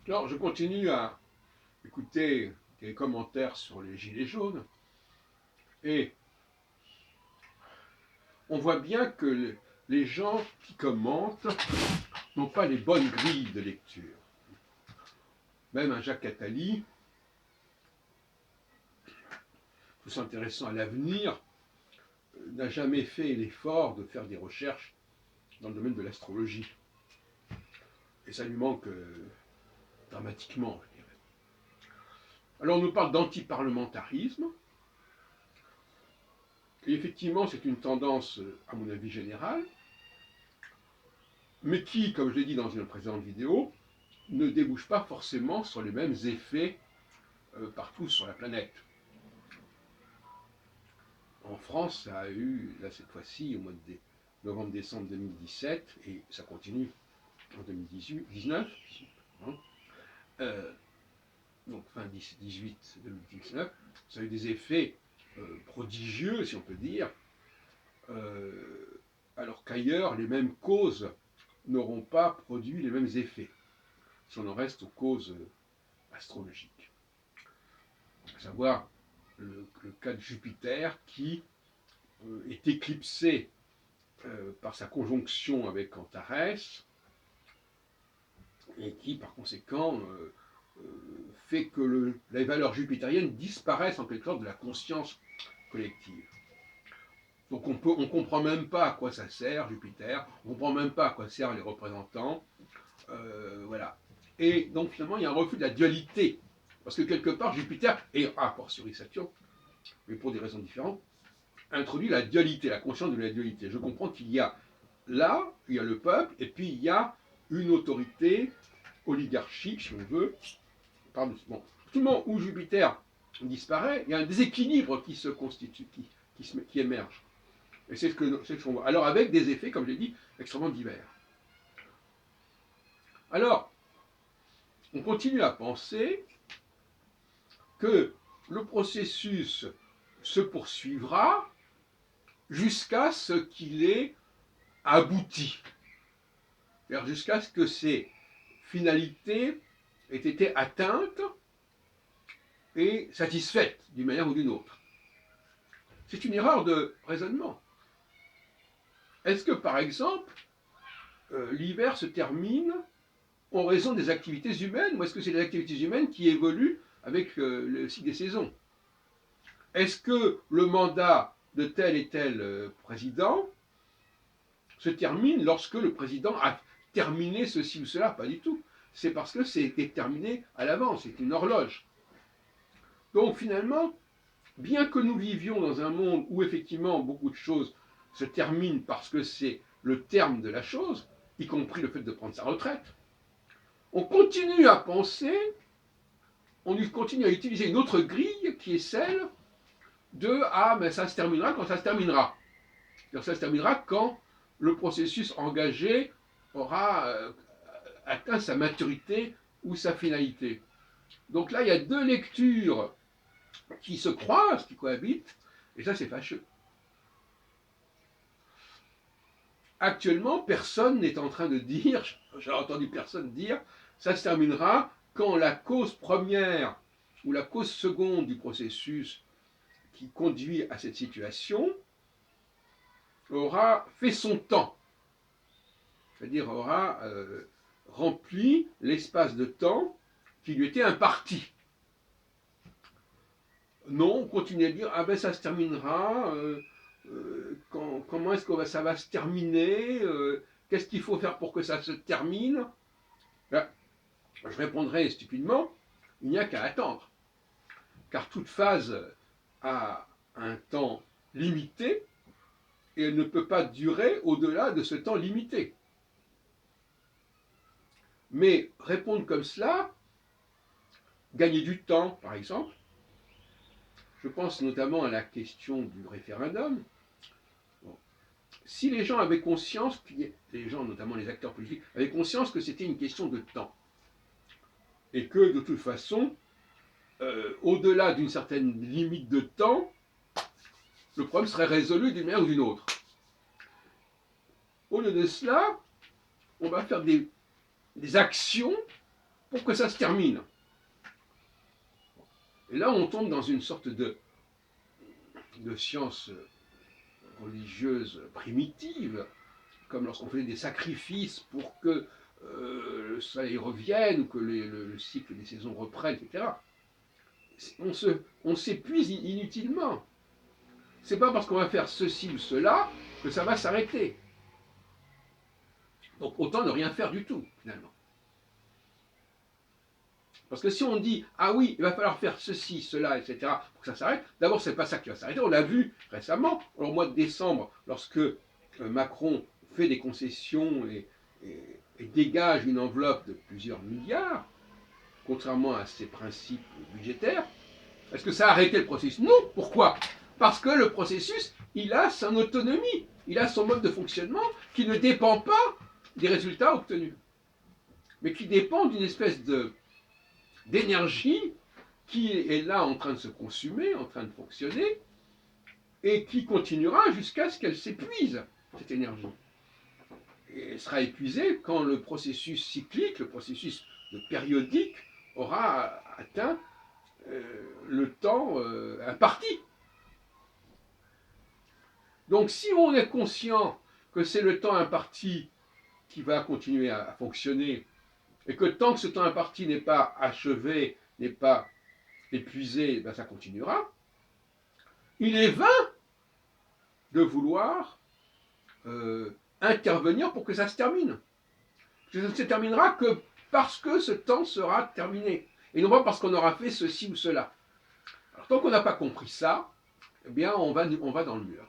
Alors, je continue à écouter des commentaires sur les Gilets jaunes et on voit bien que les gens qui commentent n'ont pas les bonnes grilles de lecture. Même un Jacques Attali, tout s'intéressant à l'avenir, n'a jamais fait l'effort de faire des recherches dans le domaine de l'astrologie. Et ça lui manque dramatiquement, je dirais. Alors on nous parle d'antiparlementarisme, et effectivement c'est une tendance, à mon avis, générale, mais qui, comme je l'ai dit dans une précédente vidéo, ne débouche pas forcément sur les mêmes effets partout sur la planète. En France, ça a eu, là cette fois-ci, au mois de novembre-décembre 2017, et ça continue en 2019, hein, donc fin 2018-2019, ça a eu des effets prodigieux, si on peut dire, alors qu'ailleurs, les mêmes causes n'auront pas produit les mêmes effets, si on en reste aux causes astrologiques. À savoir le cas de Jupiter qui est éclipsé par sa conjonction avec Antares et qui, par conséquent, fait que les valeurs jupitériennes disparaissent en quelque sorte de la conscience collective. Donc on ne comprend même pas à quoi ça sert Jupiter, on ne comprend même pas à quoi servent les représentants, voilà. Et donc finalement il y a un refus de la dualité, parce que quelque part Jupiter, et a fortiori Saturne, mais pour des raisons différentes, introduit la dualité, la conscience de la dualité. Je comprends qu'il y a là, il y a le peuple, et puis il y a une autorité oligarchique, si on veut. Bon, tout le moment où Jupiter disparaît, il y a un déséquilibre qui se constitue, qui émerge. Et c'est ce qu'on voit. Alors avec des effets, comme j'ai dit, extrêmement divers. Alors, on continue à penser que le processus se poursuivra jusqu'à ce qu'il ait abouti. C'est-à-dire jusqu'à ce que ces finalités aient été atteintes et satisfaites d'une manière ou d'une autre. C'est une erreur de raisonnement. Est-ce que, par exemple, l'hiver se termine en raison des activités humaines, ou est-ce que c'est les activités humaines qui évoluent avec le cycle des saisons? Est-ce que le mandat de tel et tel président se termine lorsque le président a terminé ceci ou cela? Pas du tout. C'est parce que c'est terminé à l'avance, c'est une horloge. Donc finalement, bien que nous vivions dans un monde où effectivement beaucoup de choses se terminent parce que c'est le terme de la chose, y compris le fait de prendre sa retraite, on continue à penser, on continue à utiliser une autre grille qui est celle de ah mais ça se terminera quand ça se terminera. C'est-à-dire ça se terminera quand le processus engagé aura atteint sa maturité ou sa finalité. Donc là, il y a deux lectures qui se croisent, qui cohabitent, et ça c'est fâcheux. Actuellement, personne n'est en train de dire, j'ai entendu personne dire, ça se terminera quand la cause première ou la cause seconde du processus qui conduit à cette situation aura fait son temps, c'est-à-dire aura rempli l'espace de temps qui lui était imparti. Non, on continue à dire ah ben ça se terminera, comment est-ce que ça va se terminer, qu'est-ce qu'il faut faire pour que ça se termine? Là, je répondrai stupidement, il n'y a qu'à attendre, car toute phase a un temps limité et elle ne peut pas durer au-delà de ce temps limité. Mais répondre comme cela, gagner du temps, par exemple, je pense notamment à la question du référendum. Bon. Si les gens avaient conscience, les gens, notamment les acteurs politiques, avaient conscience que c'était une question de temps, et que de toute façon, au-delà d'une certaine limite de temps, le problème serait résolu d'une manière ou d'une autre. Au lieu de cela, on va faire des actions pour que ça se termine. Et là, on tombe dans une sorte de science religieuse primitive, comme lorsqu'on faisait des sacrifices pour que le soleil revienne, ou que le cycle des saisons reprenne, etc. On s'épuise inutilement. C'est pas parce qu'on va faire ceci ou cela que ça va s'arrêter. Donc autant ne rien faire du tout, finalement. Parce que si on dit, ah oui, il va falloir faire ceci, cela, etc., pour que ça s'arrête, d'abord, c'est pas ça qui va s'arrêter. On l'a vu récemment, au mois de décembre, lorsque Macron fait des concessions et dégage une enveloppe de plusieurs milliards, contrairement à ses principes budgétaires. Est-ce que ça a arrêté le processus? Non. Pourquoi? Parce que le processus, il a son autonomie, il a son mode de fonctionnement qui ne dépend pas des résultats obtenus, mais qui dépend d'une espèce d'énergie qui est là en train de se consumer, en train de fonctionner, et qui continuera jusqu'à ce qu'elle s'épuise, cette énergie. Et elle sera épuisée quand le processus cyclique, le processus périodique, aura atteint le temps imparti. Donc si on est conscient que c'est le temps imparti qui va continuer à fonctionner, et que tant que ce temps imparti n'est pas achevé, n'est pas épuisé, ben ça continuera, il est vain de vouloir intervenir pour que ça se termine. Ça ne se terminera que parce que ce temps sera terminé, et non pas parce qu'on aura fait ceci ou cela. Alors tant qu'on n'a pas compris ça, eh bien on va dans le mur.